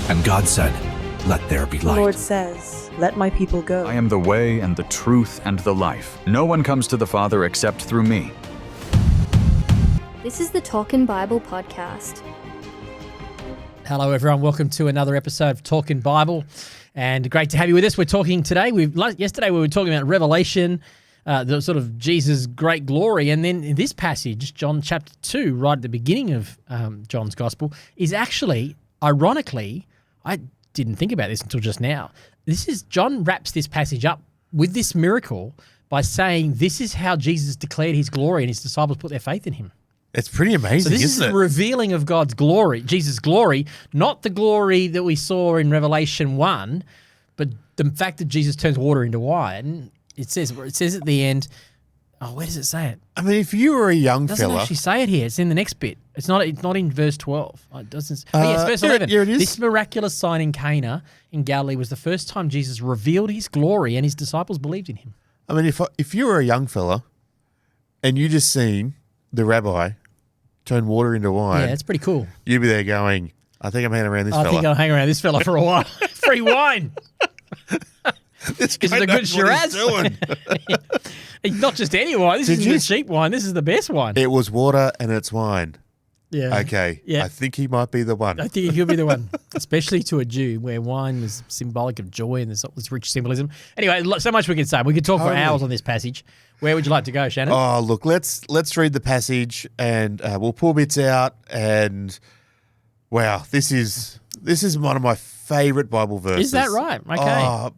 And God said, "Let there be The light." Lord says, "Let my people go." I am the way and the truth and the life. No one comes to the Father except through me. This is the Talkin' Bible podcast. Hello, everyone. Welcome to another episode of Talkin' Bible, and great to have you with us. We're talking today. Yesterday we were talking about Revelation, the sort of Jesus' great glory, and then in this passage, John chapter 2, right at the beginning of John's Gospel, is actually, ironically, I didn't think about this until just now. John wraps this passage up with this miracle by saying this is how Jesus declared his glory and his disciples put their faith in him. It's pretty amazing, So this is isn't it? revealing of God's glory, Jesus' glory, not the glory that we saw in Revelation 1, but the fact that Jesus turns water into wine. It says at the end, where does it say it? I mean, if you were a young It doesn't fella, actually say it here. It's in the next bit. It's not in verse 12. It doesn't. Yes, verse here 11. it is. This miraculous sign in Cana in Galilee was the first time Jesus revealed his glory and his disciples believed in him. I mean, if you were a young fella and you just seen the rabbi turn water into wine, Yeah, it's pretty cool. you'd be there going, I think I'm hanging around this I fella. think I'll hang around this fella for a while. Free wine. This Is guy it a good knows what he's Shiraz? doing. Not just any wine. This Did isn't you- the cheap wine. This is the best wine. It was water and it's wine. Yeah. Okay. Yeah. I think he might be the one. I think he'll be the one, especially to a Jew, where wine was symbolic of joy and there's all this rich symbolism. Anyway, so much we could say. We could talk for Totally. hours on this passage. Where would you like to go, Shannon? Oh, look, let's read the passage and we'll pull bits out. And wow, this is one of my favorite Bible verses. Is that right? Okay.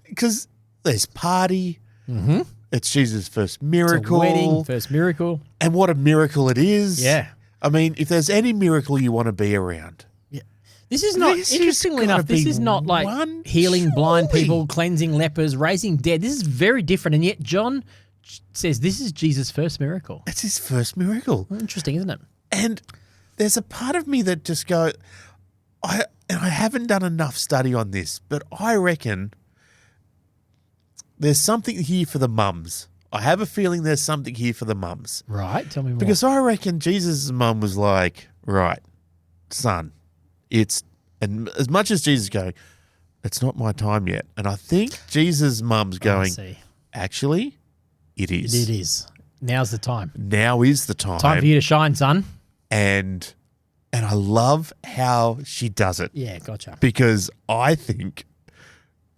Because there's party. Mm-hmm. It's Jesus' first It's a miracle. wedding, first miracle. And what a miracle it is. Yeah. I mean, if there's any miracle you want to be around. This is not, This has interestingly gotta enough, this be is not like one, healing blind surely. people, cleansing lepers, raising dead. This is very different. And yet John says this is Jesus' first miracle. It's his first miracle. Interesting, isn't it? And there's a part of me that just I haven't done enough study on this, but I reckon there's something here for the mums. I have a feeling there's something here for the mums. Right. Tell me more. Because I reckon Jesus' mum was like, right, son, and as much as Jesus is going, it's not my time yet. And I think Jesus' mum's going, actually, it is. It is. Now's the time. Now is the time. Time for you to shine, son. And I love how she does it. Yeah, gotcha. Because I think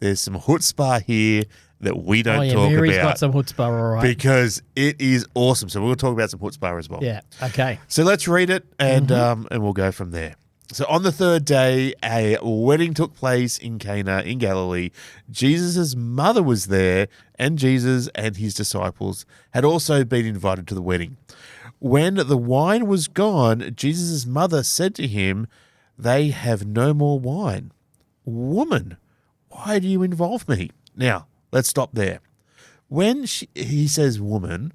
there's some chutzpah here that we don't talk Mary's about. got some chutzpah, all right. Because it is awesome. So we'll talk about some chutzpah as well. Yeah, okay. So let's read it and we'll go from there. So on the third day, a wedding took place in Cana in Galilee. Jesus' mother was there, and Jesus and his disciples had also been invited to the wedding. When the wine was gone, Jesus' mother said to him, "They have no more wine." "Woman, why do you involve me?" Now, let's stop there. When he says woman,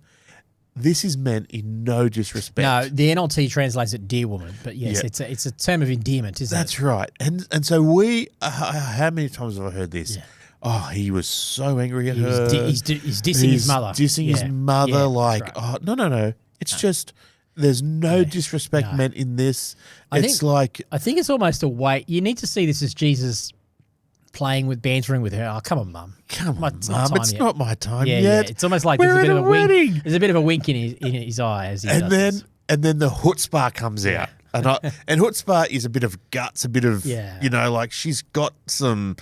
this is meant in no disrespect. No, the NLT translates it dear woman, but yes, Yeah. it's a term of endearment, isn't That's it? right. And so we, how many times have I heard this? Yeah. Oh, he was so angry at He's her. dissing his mother. Dissing his Yeah. mother, Yeah, like, that's right. oh, no. It's just, there's no disrespect No. meant in this. I It's think- like, I think it's almost a way. You need to see this as Jesus bantering with her. Oh, come on, Mum. come on, It's not Mum, time it's yet. not my time Yeah, yet. yeah. It's almost like We're there's a at bit a of a wink. wedding. There's a bit of a wink in his eye as he And does then, this. and then the chutzpah comes out. And chutzpah is a bit of guts, a bit of, like she's got some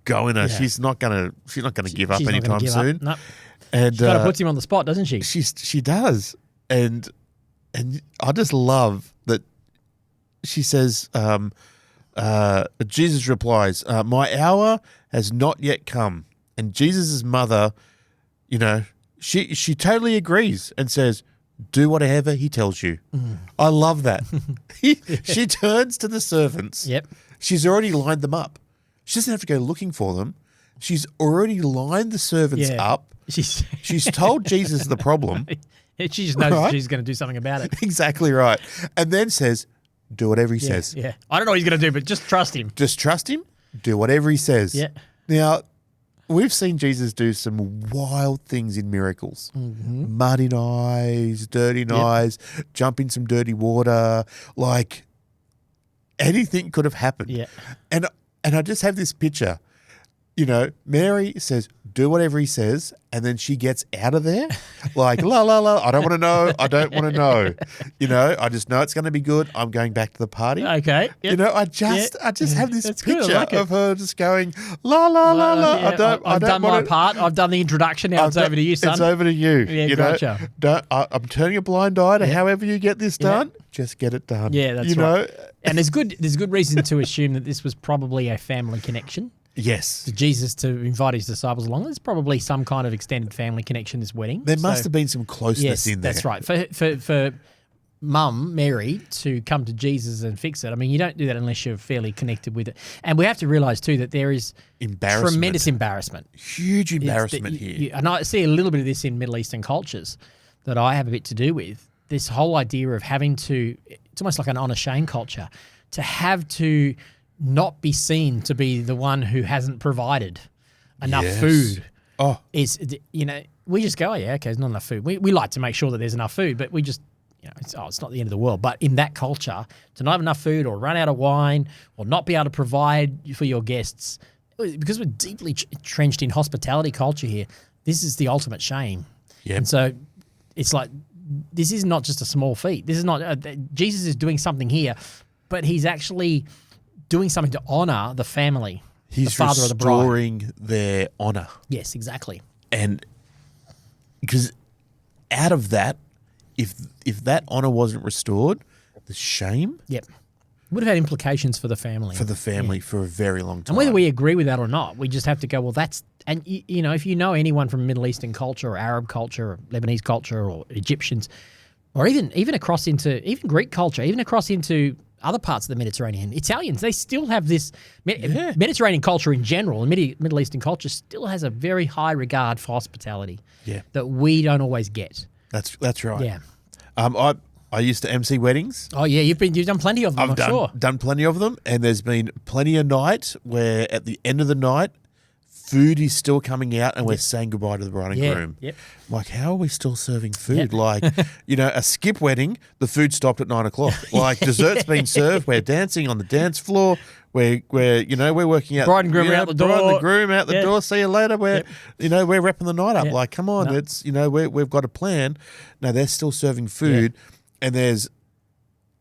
go in her. Yeah. She's not gonna give up She's not gonna anytime give up. soon. No. And She kind of puts him on the spot, doesn't she? she does, and I just love that she says. Jesus replies, "My hour has not yet come," and Jesus' mother, she totally agrees and says, "Do whatever he tells you." I love that. She turns to the servants. Yep. She's already lined them up. She doesn't have to go looking for them. She's already lined the servants Yeah. up. She's told Jesus the problem. She just knows Right? she's going to do something about it. Exactly right. And then says, do whatever he says. Yeah. I don't know what he's going to do, but just trust him. Just trust him. Do whatever he says. Yeah. Now, we've seen Jesus do some wild things in miracles. Mm-hmm. Mud in eyes, dirt in eyes, jump in some dirty water. anything could have happened. Yeah. And I just have this picture. You know, Mary says, do whatever he says, and then she gets out of there like, la, la, la, I don't want to know. I don't want to know. You know, I just know it's going to be good. I'm going back to the party. Okay. Yep. You know, I just have this That's good. I picture like it. of her just going, la, la, la, la. Yeah, I've done my part. I've done the introduction. Now it's over to you, son. It's over to you. Yeah, you gotcha. know, I'm turning a blind eye to however you get this done. Just get it done. Yeah, that's you right. know? And there's good reason to assume that this was probably a family connection. Yes. For Jesus to invite his disciples along, there's probably some kind of extended family connection, this wedding. There must have been some closeness in there. That's right. For Mum, Mary, to come to Jesus and fix it, I mean, you don't do that unless you're fairly connected with it. And we have to realise too that there is tremendous embarrassment. Huge embarrassment here. And I see a little bit of this in Middle Eastern cultures that I have a bit to do with. This whole idea of having to, it's almost like an honour shame culture, to have to not be seen to be the one who hasn't provided enough food. Oh. Is, you know, we just go, oh, yeah, okay, there's not enough food. We like to make sure that there's enough food, but we just, you know, it's not the end of the world. But in that culture, to not have enough food or run out of wine or not be able to provide for your guests, because we're deeply entrenched in hospitality culture here, this is the ultimate shame. Yep. And so it's like, this is not just a small feat. This is not, Jesus is doing something here, but he's actually doing something to honour the family, He's the father of the bride. restoring their honour. Yes, exactly. And because out of that, if that honour wasn't restored, the shame Yep. Would have had implications for the family. for a very long time. And whether we agree with that or not, we just have to go, well, that's, and you know, if you know anyone from Middle Eastern culture or Arab culture or Lebanese culture or Egyptians, or even across into, even Greek culture, even across into other parts of the Mediterranean, Italians, they still have this, Mediterranean culture in general, and Middle Eastern culture still has a very high regard for hospitality that we don't always get. That's right. Yeah. I used to MC weddings. Oh yeah, you've done plenty of them, I've done plenty of them, and there's been plenty of night where at the end of the night, food is still coming out and we're saying goodbye to the bride and groom. Yep. Like, how are we still serving food? Like, you know, a skip wedding, the food stopped at 9 o'clock. Like, dessert's been served, we're dancing on the dance floor, we're working out. Bride and groom out the door. Bride and the groom out the door, see you later. We're wrapping the night up. Like, come on, it's, we've got a plan. No, they're still serving food and there's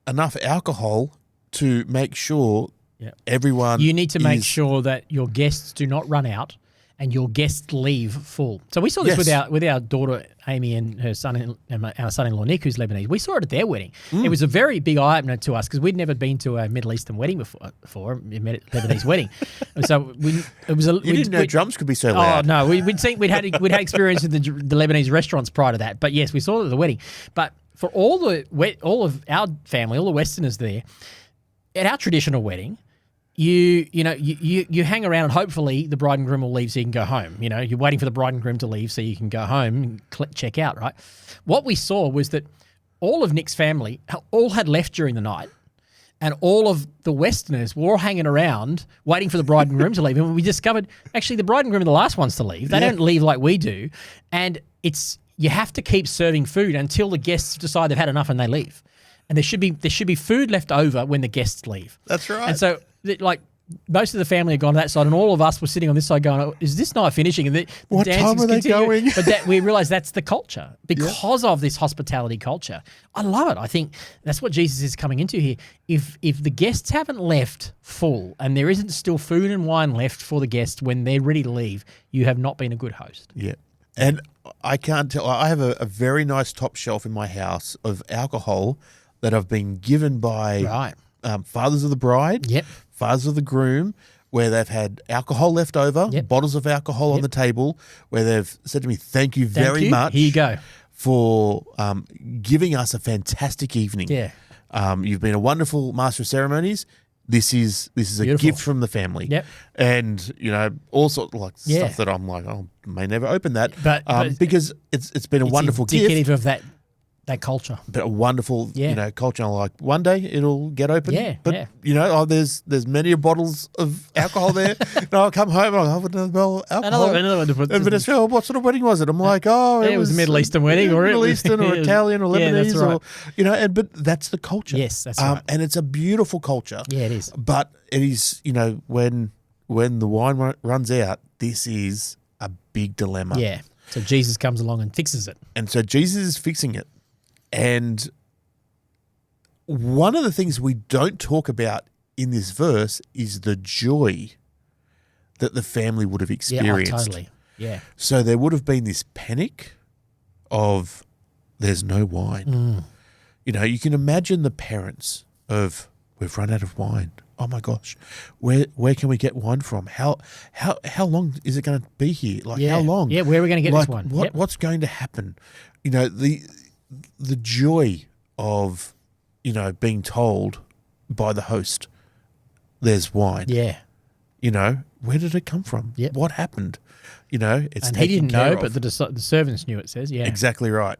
enough alcohol to make sure everyone. You need to make sure that your guests do not run out and your guests leave full. So we saw this with our daughter Amy and her our son-in-law Nick, who's Lebanese. We saw it at their wedding. It was a very big eye opener to us because we'd never been to a Middle Eastern wedding before, a Lebanese wedding. And so you didn't know drums could be so loud. Oh no, we'd had experience in the Lebanese restaurants prior to that. But yes, we saw it at the wedding. But for all of our family, all the Westerners there, at our traditional wedding, you hang around and hopefully the bride and groom will leave so you can go home. You know, you're waiting for the bride and groom to leave so you can go home and check out, right? What we saw was that all of Nick's family all had left during the night and all of the Westerners were all hanging around waiting for the bride and groom to leave. And we discovered actually the bride and groom are the last ones to leave. They don't leave like we do. And you have to keep serving food until the guests decide they've had enough and they leave. And there should be food left over when the guests leave. That's right. And so, like, most of the family had gone to that side, and all of us were sitting on this side going, oh, "Is this night finishing?" And what time are they going? But we realised that's the culture because of this hospitality culture. I love it. I think that's what Jesus is coming into here. If the guests haven't left full and there isn't still food and wine left for the guests when they're ready to leave, you have not been a good host. Yeah. And I can't tell. I have a very nice top shelf in my house of alcohol that have been given by fathers of the bride, fathers of the groom, where they've had alcohol left over, bottles of alcohol on the table, where they've said to me, thank you very much. Here you go. For giving us a fantastic evening. Yeah. You've been a wonderful master of ceremonies. This is a gift from the family. Yep. And, all sorts of stuff that I'm like, I may never open that. But because it's been a wonderful gift. Indicative of that that culture. but a wonderful, culture. And I'm like, one day it'll get open. Yeah, but yeah. There's many bottles of alcohol there. And I'll come home and I'll have another bottle of alcohol. Another one to put. And Vanessa, oh, what sort of wedding was it? I'm like, it was a Middle Eastern wedding, or Middle Eastern, or Italian, or Lebanese, that's right. or but that's the culture. Yes, that's right. And it's a beautiful culture. Yeah, it is. But it is, when the wine runs out, this is a big dilemma. Yeah. So Jesus comes along and fixes it. And so Jesus is fixing it. And one of the things we don't talk about in this verse is the joy that the family would have experienced. Yeah, totally. Yeah. So there would have been this panic of there's no wine. You can imagine the parents of we've run out of wine. Oh my gosh, where can we get wine from? How long is it going to be here? How long? Yeah, where are we going to get this wine? What's going to happen? The joy of being told by the host there's wine. Yeah. Where did it come from? Yep. What happened? It's and he didn't taken care know, of. but the servants knew, it says. Yeah. Exactly right.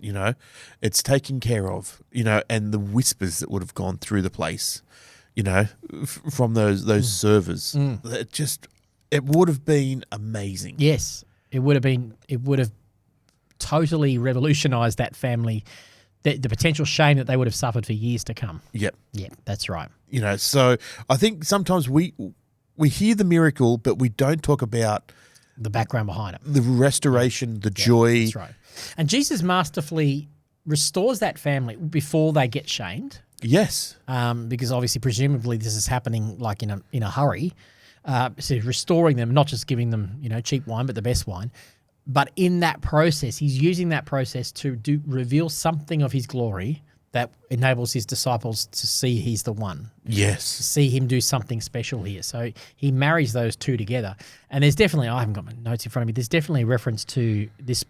It's taken care of, and the whispers that would have gone through the place, from those servers. It would have been amazing. Yes. It would have totally revolutionized that family, the potential shame that they would have suffered for years to come. Yep. Yeah, that's right. So I think sometimes we hear the miracle, but we don't talk about the background behind it. The restoration, the joy. That's right. And Jesus masterfully restores that family before they get shamed. Yes. Because obviously, presumably, this is happening like in a hurry. So restoring them, not just giving them cheap wine, but the best wine. But in that process, he's using that process to reveal something of his glory that enables his disciples to see he's the one. Yes. See him do something special here. So he marries those two together. And there's definitely, I haven't got my notes in front of me, there's definitely a reference to this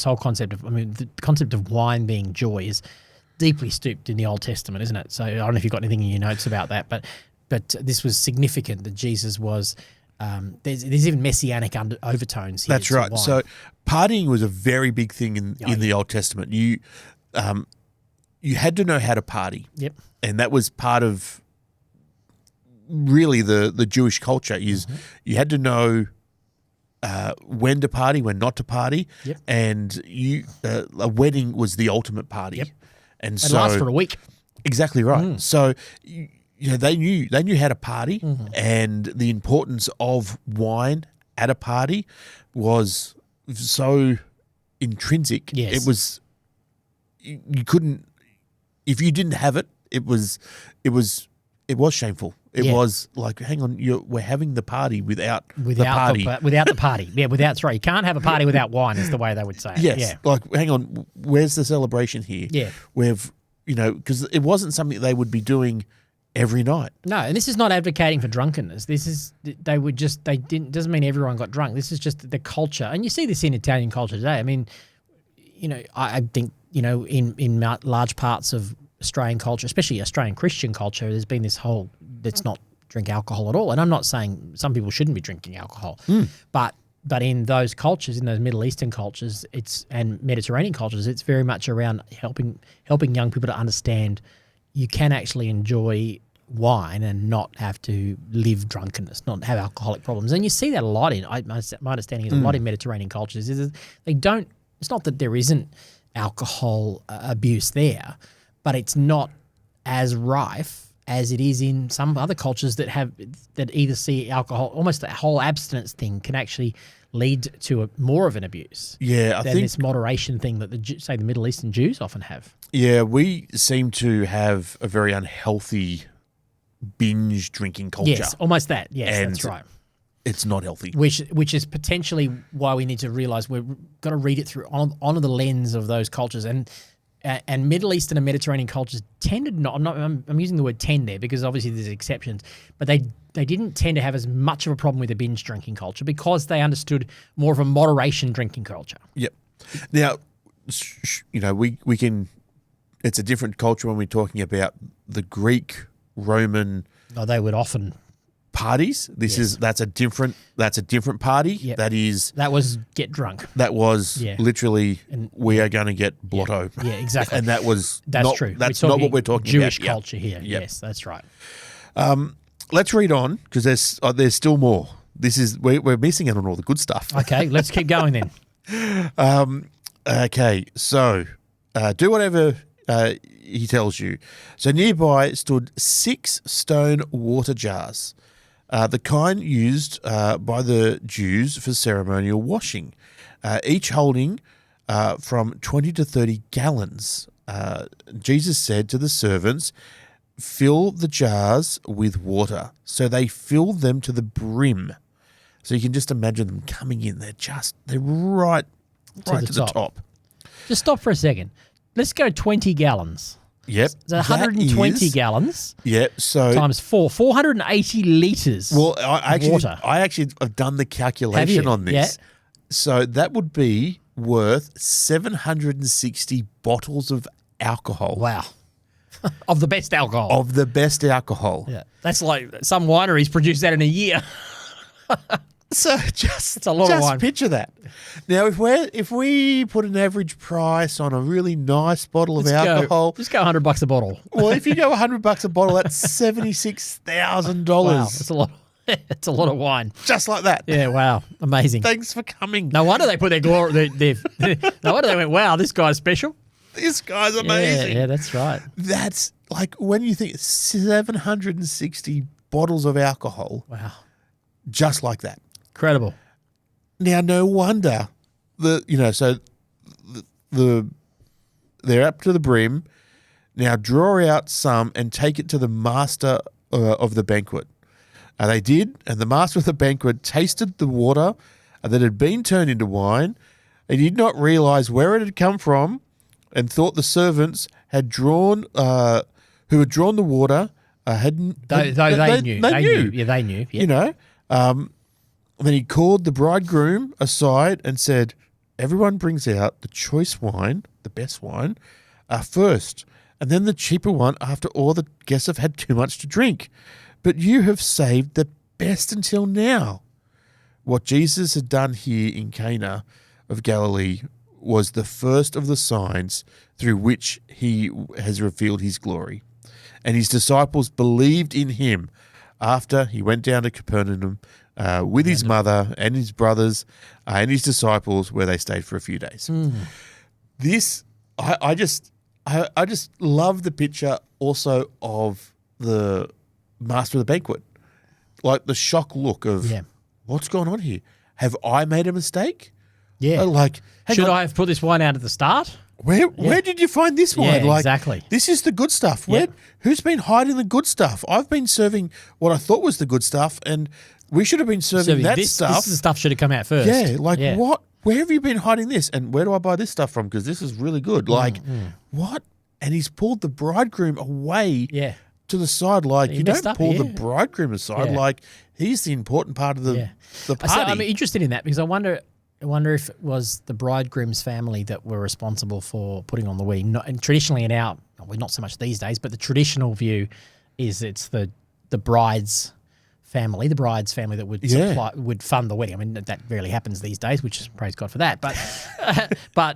whole concept of, the concept of wine being joy is deeply stooped in the Old Testament, isn't it? So I don't know if you've got anything in your notes about that, but this was significant that Jesus was, there's even messianic overtones here. That's right. So partying was a very big thing in the Old Testament. You had to know how to party. Yep. And that was part of really the Jewish culture is you had to know when to party, when not to party. Yep. And a wedding was the ultimate party. Yep. And it so lasts for a week. Exactly right. So they knew how to party, and the importance of wine at a party was so intrinsic. Yes. It was you couldn't. If you didn't have it, it was shameful. It was like, hang on, we're having the party without the party. Without the party. Yeah, that's right. You can't have a party without wine is the way they would say it. Yes. Yeah. Like, hang on, where's the celebration here? Yeah. Because it wasn't something they would be doing every night. No, and this is not advocating for drunkenness. This is, doesn't mean everyone got drunk. This is just the culture. And you see this in Italian culture today. I mean, I think, in large parts of Australian culture, especially Australian Christian culture, there's been this whole, let's not drink alcohol at all. And I'm not saying some people shouldn't be drinking alcohol, but in those cultures, in those Middle Eastern cultures, and Mediterranean cultures, it's very much around helping young people to understand you can actually enjoy wine and not have to live drunkenness, not have alcoholic problems. And you see that a lot my understanding is a lot in Mediterranean cultures is they don't, it's not that there isn't alcohol abuse there, but it's not as rife as it is in some other cultures that either see alcohol, almost the whole abstinence thing can actually lead to more of an abuse. Yeah, I think this moderation thing that the Middle Eastern Jews often have. Yeah, we seem to have a very unhealthy binge drinking culture. Yes, almost that. Yes, and that's right. It's not healthy. Which is potentially why we need to realize we've got to read it through on the lens of those cultures. And Middle Eastern and Mediterranean cultures tended not. I'm using the word tend there because obviously there's exceptions, but they didn't tend to have as much of a problem with a binge drinking culture because they understood more of a moderation drinking culture. Yep. Now, we can. It's a different culture when we're talking about the Greek, Roman. Oh, they would often parties. That's a different party. Yep. That was get drunk. was literally we are going to get blotto. Yeah, exactly. And that's true. That's not what we're talking Jewish about. culture here. Yep. Yes, that's right. Let's read on because there's still more. We're missing out on all the good stuff. Okay, let's keep going then. Okay, so do whatever he tells you. So nearby stood 6 stone water jars, the kind used by the Jews for ceremonial washing, each holding from 20 to 30 gallons. Jesus said to the servants, "Fill the jars with water." So they filled them to the brim. So you can just imagine them coming in. They're right to the top. Just stop for a second. Let's go 20 gallons. Yep. So 120 gallons. Yep. So times 480 litres water. I actually have done the calculation on this. Yeah. So that would be worth 760 bottles of alcohol. Wow. Of the best alcohol. Of the best alcohol. Yeah. That's like some wineries produce that in a year. So it's a lot of wine. Picture that. Now, if we put an average price on a really nice bottle of alcohol, just go $100 a bottle. Well, if you go $100 a bottle, that's $76,000. Wow, that's a lot. It's a lot of wine. Just like that. Yeah. Wow. Amazing. Thanks for coming. No wonder they put their glory. No wonder they went, "Wow, this guy's special. This guy's amazing." Yeah, that's right. That's like when you think 760 bottles of alcohol. Wow. Just like that. Incredible. Now, no wonder they're up to the brim. Now, draw out some and take it to the master of the banquet. And they did, and the master of the banquet tasted the water that had been turned into wine. He did not realize where it had come from, and thought the servants had drawn, who had drawn the water, they knew. They knew. Yeah, they knew. Yeah. Then he called the bridegroom aside and said, "Everyone brings out the choice wine, the best wine, first, and then the cheaper one after all the guests have had too much to drink. But you have saved the best until now." What Jesus had done here in Cana of Galilee was the first of the signs through which he has revealed his glory. And his disciples believed in him after he went down to Capernaum with his mother and his brothers and his disciples, where they stayed for a few days. This, I just love the picture also of the master of the banquet, like the shock look of what's going on here. Have I made a mistake? Yeah. Should I have put this wine out at the start? Where did you find this wine? Yeah, exactly. This is the good stuff. Who's been hiding the good stuff? I've been serving what I thought was the good stuff, and we should have been serving that stuff. This is the stuff should have come out first. Yeah, what? Where have you been hiding this? And where do I buy this stuff from? Because this is really good. What? And he's pulled the bridegroom away to the side. You don't pull the bridegroom aside. He's the important part of the party. So I'm interested in that because I wonder if it was the bridegroom's family that were responsible for putting on the wedding. And traditionally not so much these days, but the traditional view is it's the bride's family that would would fund the wedding. I mean, that rarely happens these days, which is praise God for that. But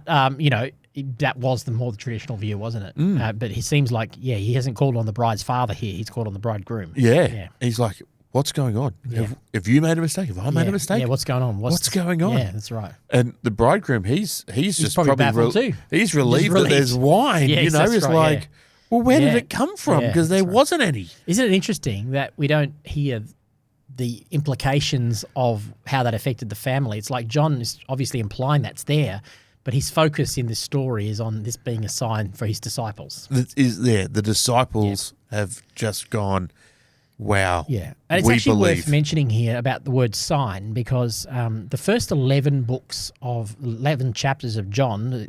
that was the more the traditional view, wasn't it? But he seems like he hasn't called on the bride's father here. He's called on the bridegroom. Yeah. He's like, what's going on? Have you made a mistake? Have I made a mistake? Yeah, what's going on? What's going on? Yeah, that's right. And the bridegroom, he's just probably baffled too. He's relieved that there's wine. Yes, He's like, well, where did it come from? Because there wasn't any. Isn't it interesting that we don't hear the implications of how that affected the family? It's like John is obviously implying that's there, but his focus in this story is on this being a sign for his disciples. The disciples have just gone, wow. Yeah. And it's actually worth mentioning here about the word sign because the first 11 chapters of John,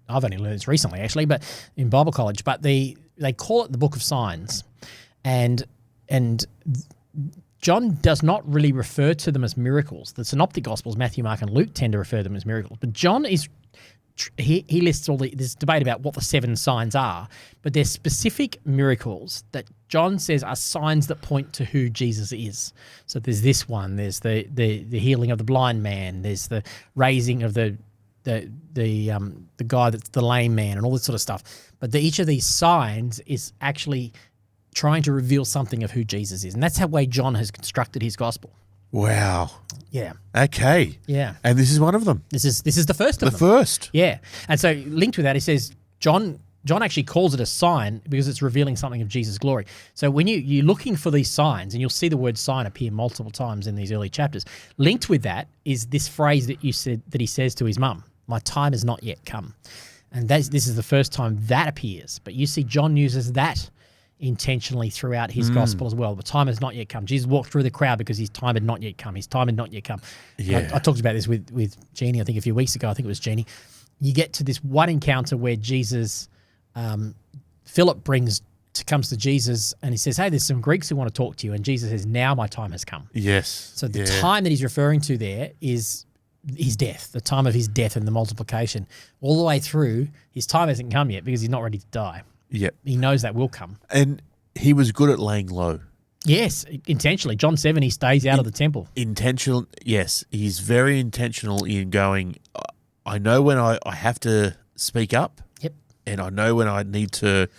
I've only learned this recently actually, but in Bible college, but they call it the book of signs. And John does not really refer to them as miracles. The synoptic gospels, Matthew, Mark, and Luke, tend to refer to them as miracles. But John is he lists all this debate about what the 7 signs are, but they're specific miracles that John says are signs that point to who Jesus is. So there's this one, there's the healing of the blind man, there's the raising of the guy that's the lame man, and all this sort of stuff. But each of these signs is actually trying to reveal something of who Jesus is, and that's how way John has constructed his gospel. Wow. Yeah. Okay. Yeah. And this is one of them. This is the first of The them. first. Yeah. And so linked with that, he says John actually calls it a sign because it's revealing something of Jesus' glory. So when you're looking for these signs, and you'll see the word sign appear multiple times in these early chapters, linked with that is this phrase that he says to his mum, "My time has not yet come." And this is the first time that appears. But you see John uses that intentionally throughout his gospel as well. The time has not yet come. Jesus walked through the crowd because his time had not yet come. His time had not yet come. Yeah. I talked about this with Jeannie, I think a few weeks ago. I think it was Jeannie. You get to this one encounter where Jesus, Philip comes to Jesus and he says, "Hey, there's some Greeks who want to talk to you." And Jesus says, "Now my time has come." Yes. So the time that he's referring to there is his death, the time of his death and the multiplication. All the way through, his time hasn't come yet because he's not ready to die. Yep. He knows that will come. And he was good at laying low. Yes, intentionally. John 7, he stays out of the temple. Intentional, yes. He's very intentional in going, I know when I have to speak up. Yep. And I know when I need to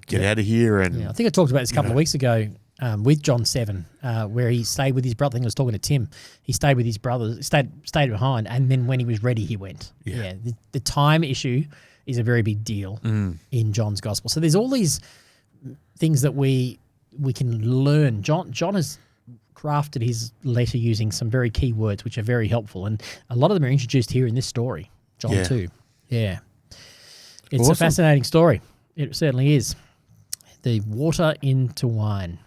get out of here. And Yeah, I think I talked about this a couple of weeks ago with John 7, where he stayed with his brother. I think I was talking to Tim. He stayed with his brothers, stayed behind, and then when he was ready, he went. Yeah. The time issue is a very big deal in John's gospel. So there's all these things that we can learn. John has crafted his letter using some very key words, which are very helpful, and a lot of them are introduced here in this story, John 2. Yeah. It's a fascinating story. It certainly is. The water into wine.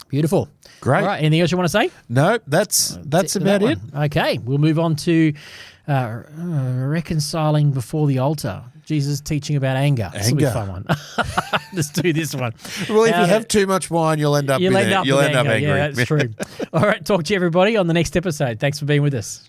Beautiful. Great. All right, anything else you want to say? no, that's about it. Okay, we'll move on to reconciling before the altar. Jesus teaching about anger. This will be a fun one. Let's do this one. Well, if you have too much wine, you'll end up angry. Yeah, that's true. All right, talk to you, everybody, on the next episode. Thanks for being with us.